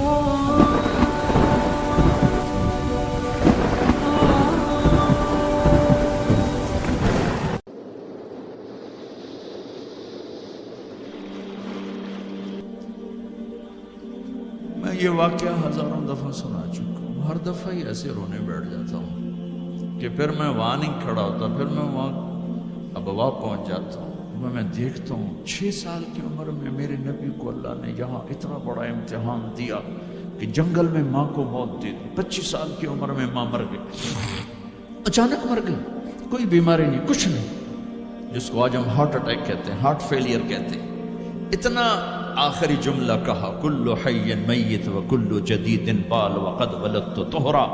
میں یہ واقعہ ہزاروں دفعہ سنا چکا ہوں، ہر دفعہ ہی ایسے رونے بیٹھ جاتا ہوں کہ پھر میں وہاں نہیں کھڑا ہوتا، پھر میں وہاں ابوا پہنچ جاتا ہوں، میں دیکھتا ہوں 6 سال کی عمر میں میرے نبی کو اللہ نے یہاں اتنا بڑا امتحان دیا کہ جنگل میں ماں کو موت دے دی۔ 25 سال کی عمر میں ماں مر گئی، اچانک مر گئی، کوئی بیماری نہیں، کچھ نہیں، جس کو آج ہم ہارٹ اٹیک کہتے ہیں، ہارٹ فیلئر کہتے ہیں۔ اتنا آخری جملہ کہا، کل حی میت و کل جدید بال وقد ولدت طہرا،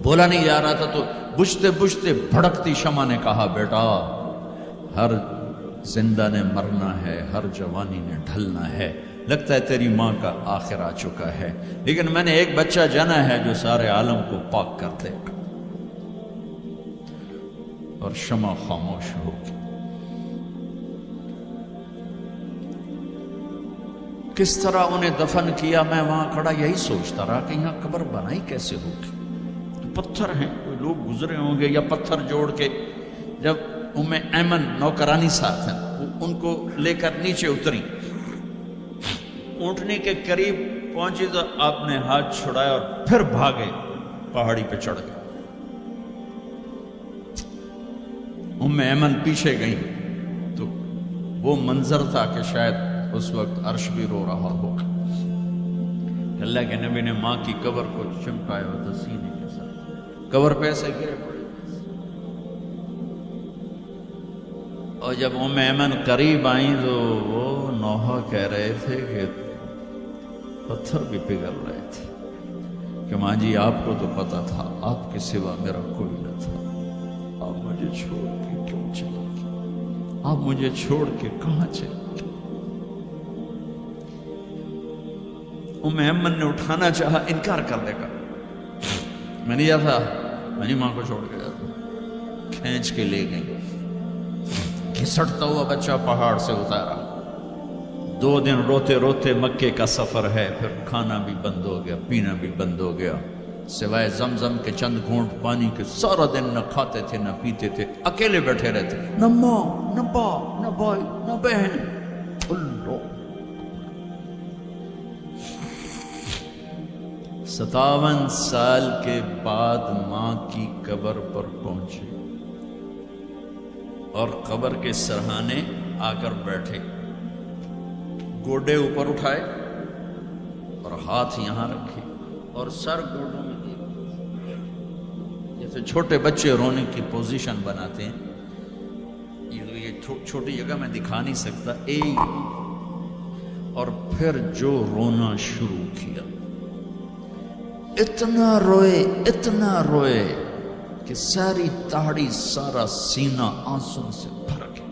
بولا نہیں جا رہا تھا تو بجھتے بجھتے بھڑکتی شمع نے کہا، بیٹا ہر زندہ نے مرنا ہے، ہر جوانی نے ڈھلنا ہے، لگتا ہے تیری ماں کا آخر آ چکا ہے، لیکن میں نے ایک بچہ جنا ہے جو سارے عالم کو پاک کر دے گا۔ اور شمع خاموش ہو گئی۔ کس طرح انہیں دفن کیا، میں وہاں کھڑا یہی سوچتا رہا کہ یہاں قبر بنائی کیسے ہوگی، تو پتھر ہیں، کوئی لوگ گزرے ہوں گے یا پتھر جوڑ کے۔ جب ایمن نوکرانی ساتھ ہیں، ان کو لے کر نیچے اتری، اونٹنی کے قریب پہنچی تو آپ نے ہاتھ چھڑایا اور پھر بھاگے، پہاڑی پہ چڑھ گئے۔ ایمن پیچھے گئی تو وہ منظر تھا کہ شاید اس وقت عرش بھی رو رہا ہوگا۔ اللہ کے نبی نے ماں کی قبر کو چمٹایا ہوتا سینے کے ساتھ، قبر پہ ایسے گرے پڑے، اور جب ایمن قریب آئیں تو وہ نوحہ کہہ رہے تھے کہ پتھر بھی پگھل رہے تھے کہ ماں جی آپ کو تو پتا تھا آپ کے سوا میرا کوئی نہ تھا، آپ مجھے چھوڑ کے کیوں چلے گئے، آپ مجھے چھوڑ کے کہاں چلے گئے۔ ایمن نے اٹھانا چاہا، انکار کر دے گا، میں نہیں جاتا، میں نہیں ماں کو چھوڑ کے جاتا، کھینچ کے لے گئی، گھسٹتا ہوا بچہ پہاڑ سے اتارا۔ 2 دن روتے روتے مکے کا سفر ہے، پھر کھانا بھی بند ہو گیا، پینا بھی بند ہو گیا، سوائے زمزم کے چند گھونٹ پانی کے سارا دن نہ کھاتے تھے نہ پیتے تھے، اکیلے بیٹھے رہتے، نہ ماں نہ باپ نہ بھائی نہ بہن، ٹھلو۔ 57 سال کے بعد ماں کی قبر پر پہنچے اور قبر کے سرہانے آ کر بیٹھے، گوڈے اوپر اٹھائے اور ہاتھ یہاں رکھے اور سر گوڈوں میں دیے، جیسے چھوٹے بچے رونے کی پوزیشن بناتے ہیں۔ یہ چھوٹی جگہ میں دکھا نہیں سکتا، اور پھر جو رونا شروع کیا، اتنا روئے کہ ساری داڑھی سارا سینہ آنسو سے بھر گیا،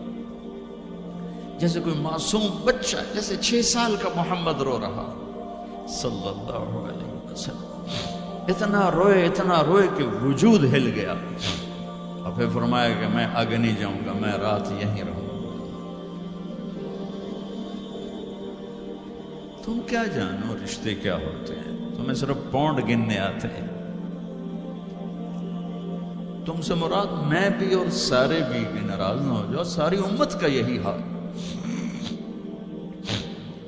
جیسے کوئی معصوم بچہ، جیسے 6 سال کا محمد رو رہا صلی اللہ علیہ وسلم۔ اتنا روئے کہ وجود ہل گیا، اور پھر فرمایا کہ میں آگے نہیں جاؤں گا، میں رات یہیں رہوں گا۔ تم کیا جانو رشتے کیا ہوتے ہیں، تمہیں صرف پونڈ گننے آتے ہیں۔ تم سے مراد میں بھی اور سارے بھی ناراض نہ ہو جاؤ، ساری امت کا یہی حال۔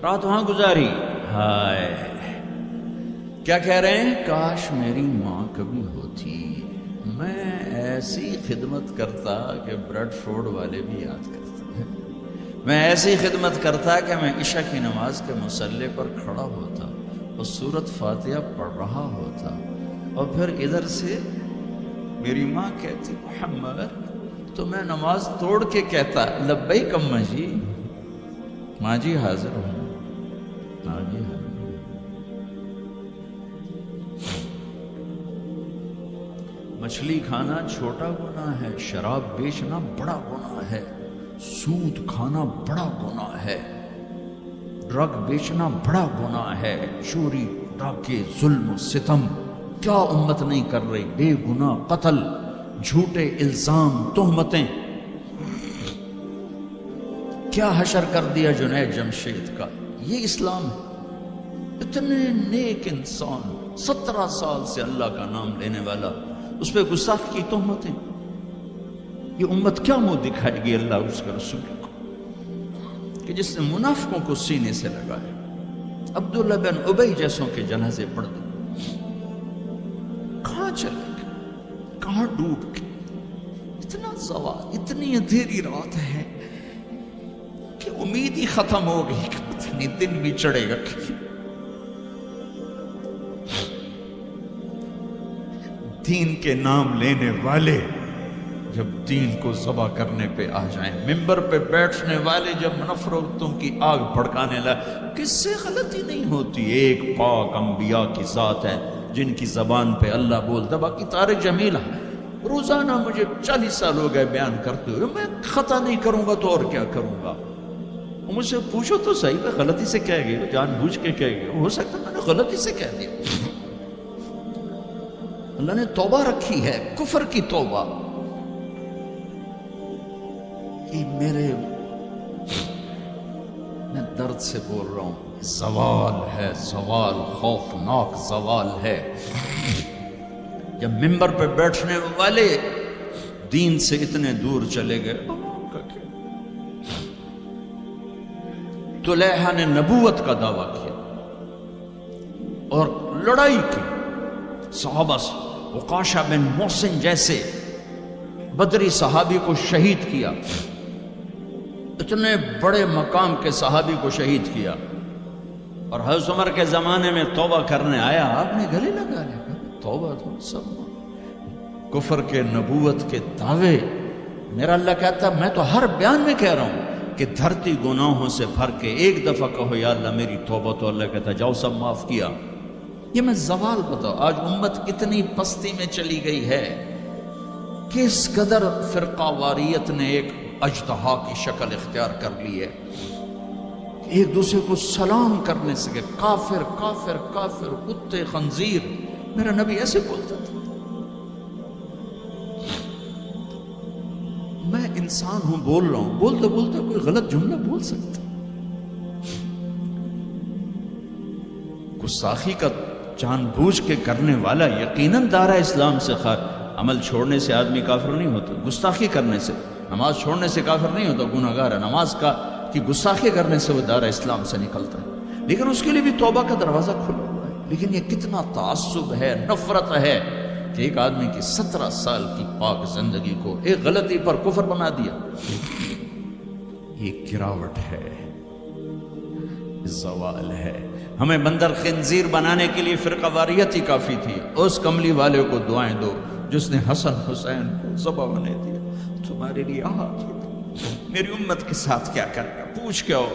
رات وہاں گزاری، ہائے کیا کہہ رہے ہیں، کاش میری ماں کبھی ہوتی، میں ایسی خدمت کرتا کہ بریڈ فورڈ والے بھی یاد کرتے ہیں، میں ایسی خدمت کرتا کہ میں عشاء کی نماز کے مصلی پر کھڑا ہوتا اور سورۃ فاتحہ پڑھ رہا ہوتا، اور پھر ادھر سے میری ماں کہتی محمد، تو میں نماز توڑ کے کہتا لبیک اماں جی، ماں جی حاضر ہوں، ماں جی حاضر۔ مچھلی کھانا چھوٹا گناہ ہے، شراب بیچنا بڑا گناہ ہے، سود کھانا بڑا گناہ ہے، ڈرگ بیچنا بڑا گناہ ہے، چوری ڈاکے ظلم و ستم کیا امت نہیں کر رہی، بے گناہ قتل، جھوٹے الزام تہمتیں، کیا حشر کر دیا جنید جمشید کا۔ یہ اسلام ہے، اتنے نیک انسان 17 سال سے اللہ کا نام لینے والا، اس پہ گستاخی کی تہمتیں. یہ امت کیا منہ دکھائے گی اللہ اس کے رسول کو کہ جس نے منافقوں کو سینے سے لگایا؟ عبداللہ بن ابی جیسوں کے جنازے پڑھ دے. کہاں چلے گئے، کہاں ڈوب گئے؟ اتنا زوال، اتنی اندھیری رات ہے کہ امید ہی ختم ہو گئی کہ پتہ نہیں دن بھی چڑھے گا. دین کے نام لینے والے جب دین کو ذبح کرنے پہ آ جائیں، ممبر پہ بیٹھنے والے جب نفرتوں کی آگ بھڑکانے لائے، کس سے غلطی نہیں ہوتی؟ ایک پاک انبیاء کی ذات ہے جن کی زبان پہ اللہ بولتا. باقی طارق جمیل روزانہ مجھے 40 سال ہو گئے بیان کرتے ہوئے، میں خطا نہیں کروں گا تو اور کیا کروں گا؟ مجھ سے پوچھو تو صحیح، میں غلطی سے کہہ گئی، جان بوجھ کے کہہ گئی، ہو سکتا میں نے غلطی سے کہہ دیا. اللہ نے توبہ رکھی ہے، کفر کی توبہ. یہ میں درد سے بول رہا ہوں، زوال ہے، زوال خوفناک زوال ہے. جب ممبر پہ بیٹھنے والے دین سے اتنے دور چلے گئے. طلحہ نے نبوت کا دعویٰ کیا اور لڑائی کی صحابہ سے. عکاشہ بن محسن جیسے بدری صحابی کو شہید کیا، اتنے بڑے مقام کے صحابی کو شہید کیا. اور حضرت عمر کے زمانے میں توبہ کرنے آیا، آپ نے گلے لگا لیا، توبہ تو سب کفر کے نبوت کے دعوے. میرا اللہ کہتا میں تو ہر بیان میں کہہ رہا ہوں کہ دھرتی گناہوں سے بھر کے ایک دفعہ کہو یا اللہ میری توبہ، تو اللہ کہتا جاؤ سب معاف کیا. یہ میں زوال بتاؤ. آج امت کتنی پستی میں چلی گئی ہے، کس قدر فرقہ واریت نے ایک اجتہا کی شکل اختیار کر لی ہے. ایک دوسرے کو سلام کرنے سے کافر کافر کافر، کتے خنزیر. میرا نبی ایسے بولتا تھا. میں انسان ہوں، بول رہا ہوں، بولتے بولتے کوئی غلط جملہ بول سکتا. گستاخی کا جان بوجھ کے کرنے والا یقیناً دارہ اسلام سے عمل چھوڑنے سے آدمی کافر نہیں ہوتا. گستاخی کرنے سے، نماز چھوڑنے سے کافر نہیں ہوتا، گناہ گار ہے. نماز کی گستاخی کرنے سے وہ دارہ اسلام سے نکلتا ہے، لیکن اس کے لیے بھی توبہ کا دروازہ کھلا ہوا ہے. لیکن یہ کتنا تعصب ہے، نفرت ہے کہ ایک آدمی کی 17 سال کی پاک زندگی کو ایک غلطی پر کفر بنا دیا. یہ گراوٹ ہے، زوال ہے. ہمیں بندر خنزیر بنانے کے لیے فرقہ واریت ہی کافی تھی. اس کملی والے کو دعائیں دو جس نے حسن حسین کو ذبح بنا دیا. تمہارے لیے میری امت کے ساتھ کیا کرے گا؟ پوچھ کے ہو.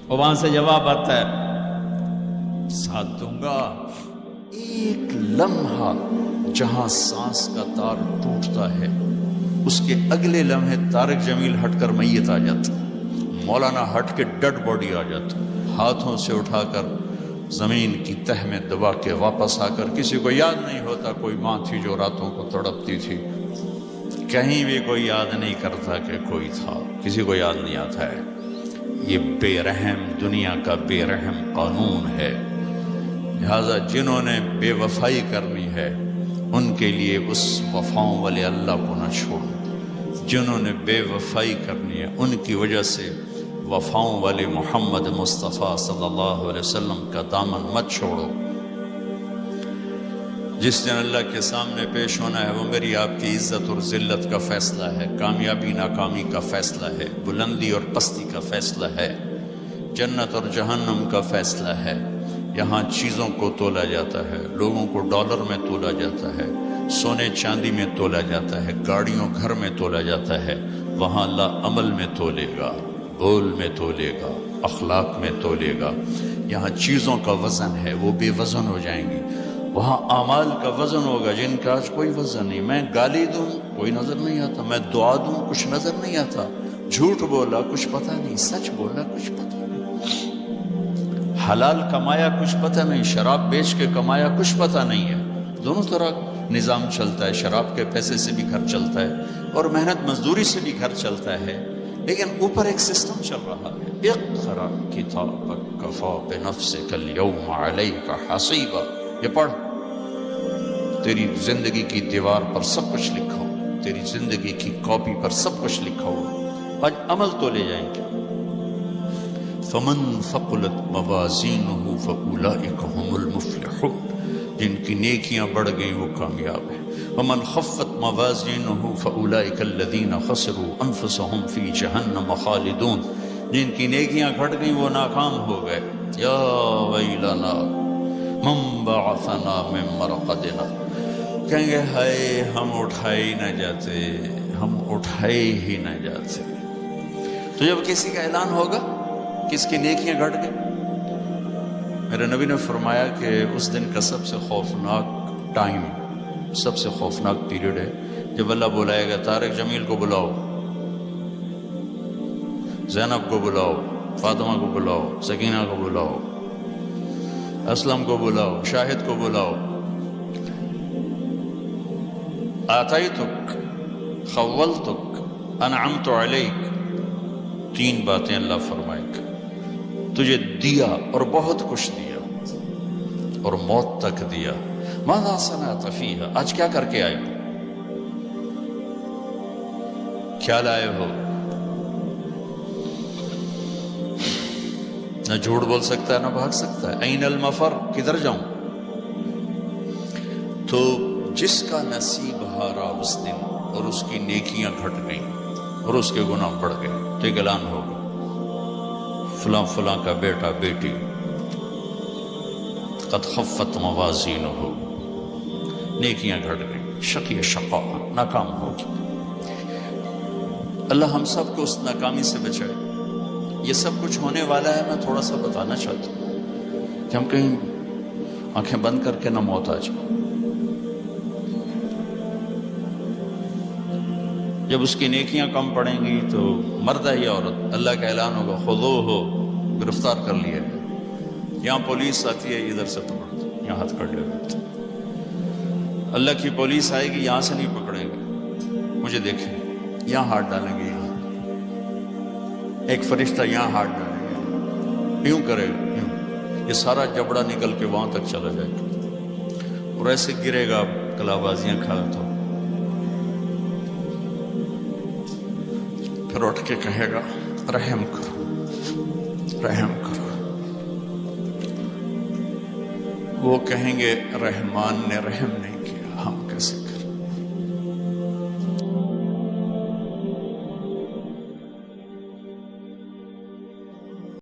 اور وہاں سے جواب آتا ہے ساتھ دوں گا. ایک لمحہ جہاں سانس کا تار ٹوٹتا ہے، اس کے اگلے لمحے طارق جمیل ہٹ کر میت آ جاتا، مولانا ہٹ کے ڈیڈ باڈی آ جاتا، ہاتھوں سے اٹھا کر زمین کی تہ میں دبا کے واپس آ کر. کسی کو یاد نہیں ہوتا کوئی ماں تھی جو راتوں کو تڑپتی تھی. کہیں بھی کوئی یاد نہیں کرتا کہ کوئی تھا، کسی کو یاد نہیں آتا ہے. یہ بے رحم دنیا کا بے رحم قانون ہے. لہذا جنہوں نے بے وفائی کرنی ہے ان کے لیے اس وفاؤں والے اللہ کو نہ چھوڑو. جنہوں نے بے وفائی کرنی ہے ان کی وجہ سے وفاؤں والے محمد مصطفیٰ صلی اللہ علیہ وسلم کا دامن مت چھوڑو. جس دن اللہ کے سامنے پیش ہونا ہے وہ میری آپ کی عزت اور ذلت کا فیصلہ ہے، کامیابی ناکامی کا فیصلہ ہے، بلندی اور پستی کا فیصلہ ہے، جنت اور جہنم کا فیصلہ ہے. یہاں چیزوں کو تولا جاتا ہے، لوگوں کو ڈالر میں تولا جاتا ہے، سونے چاندی میں تولا جاتا ہے، گاڑیوں گھر میں تولا جاتا ہے. وہاں اللہ عمل میں تولے گا، بول میں تولے گا، اخلاق میں تولے گا. یہاں چیزوں کا وزن ہے، وہ بے وزن ہو جائیں گی. وہاں اعمال کا وزن ہوگا جن کا آج کوئی وزن نہیں. میں گالی دوں کوئی نظر نہیں آتا، میں دعا دوں کچھ نظر نہیں آتا، جھوٹ بولا کچھ پتہ نہیں، سچ بولا کچھ پتہ نہیں، حلال کمایا کچھ پتہ نہیں، شراب بیچ کے کمایا کچھ پتہ نہیں ہے. دونوں طرح نظام چلتا ہے. شراب کے پیسے سے بھی گھر چلتا ہے اور محنت مزدوری سے بھی گھر چلتا ہے، لیکن اوپر ایک سسٹم چل رہا ہے. اقرأ کتابک کفا بنفسک اليوم علیک حسیبا، یہ پڑھ، تیری زندگی کی دیوار پر سب کچھ لکھا ہو، تیری زندگی کی کاپی پر سب کچھ لکھا ہو، آج عمل تو لے جائیں گے۔ فمن ثقلت موازینہ فاولئک هم المفلحون، جن کی نیکیاں بڑھ گئیں وہ کامیاب ہیں۔ ومن خفت موازینہ فاولئک الذین خسروا انفسهم فی جہنم خالدون، جن کی نیکیاں گھٹ گئیں وہ ناکام ہو گئے۔ یا ویلنا من بعثنا من مرقدنا، کہیں گے ہائے ہم اٹھائے ہی نہ جاتے، ہم اٹھائے ہی نہ جاتے۔ تو جب کسی کا اعلان ہوگا کس کی نیکیاں گھٹ گئی، میرے نبی نے فرمایا کہ اس دن کا سب سے خوفناک ٹائم، سب سے خوفناک پیریڈ ہے جب اللہ بلائے گا طارق جمیل کو بلاؤ، زینب کو بلاؤ، فاطمہ کو بلاؤ، سکینہ کو بلاؤ، اسلم کو بلاؤ، شاہد کو بلاؤ، آتیتک، خولتک، انعمت علیک، تین باتیں اللہ فرمائے گا، تجھے دیا اور بہت کچھ دیا اور موت تک دیا، ماذا صنعت فیہا، آج کیا کر کے آئے ہو، کیا لائے ہو؟ نہ جھوٹ بول سکتا ہے نہ بھاگ سکتا ہے، این المفر، کدھر جاؤں؟ تو جس کا نصیب ہارا اس دن اور اس کی نیکیاں گھٹ گئیں اور اس کے گناہ بڑھ گئے تو ایک اعلان ہوگا، فلاں فلاں کا بیٹا بیٹی قد خفت موازینہ، نیکیاں گھٹ گئیں، شقی شقا، ناکام ہوگی۔ اللہ ہم سب کو اس ناکامی سے بچائے۔ یہ سب کچھ ہونے والا ہے، میں تھوڑا سا بتانا چاہتا ہوں کہ ہم کہیں آنکھیں بند کر کے نہ موت آ جائے۔ جب اس کی نیکیاں کم پڑیں گی تو مرد ہے یا عورت، اللہ کا اعلان ہوگا خذوہ، گرفتار کر لیا ہے۔ یہاں پولیس آتی ہے، ادھر سے پکڑ دو، یہاں ہاتھ کر لے گا۔ اللہ کی پولیس آئے گی، یہاں سے نہیں پکڑے گا، مجھے دیکھیں، یہاں ہاتھ ڈالیں گے، یہاں ایک فرشتہ یہاں ہاتھ ڈالیں گے، یوں کرے گا، یوں، یہ سارا جبڑا نکل کے وہاں تک چلا جائے گا اور ایسے گرے گا کلا بازیاں کھا تو پھر اٹھ کے کہے گا رحم کرو، رحم کرو۔ وہ کہیں گے رحمان نے رحم نہیں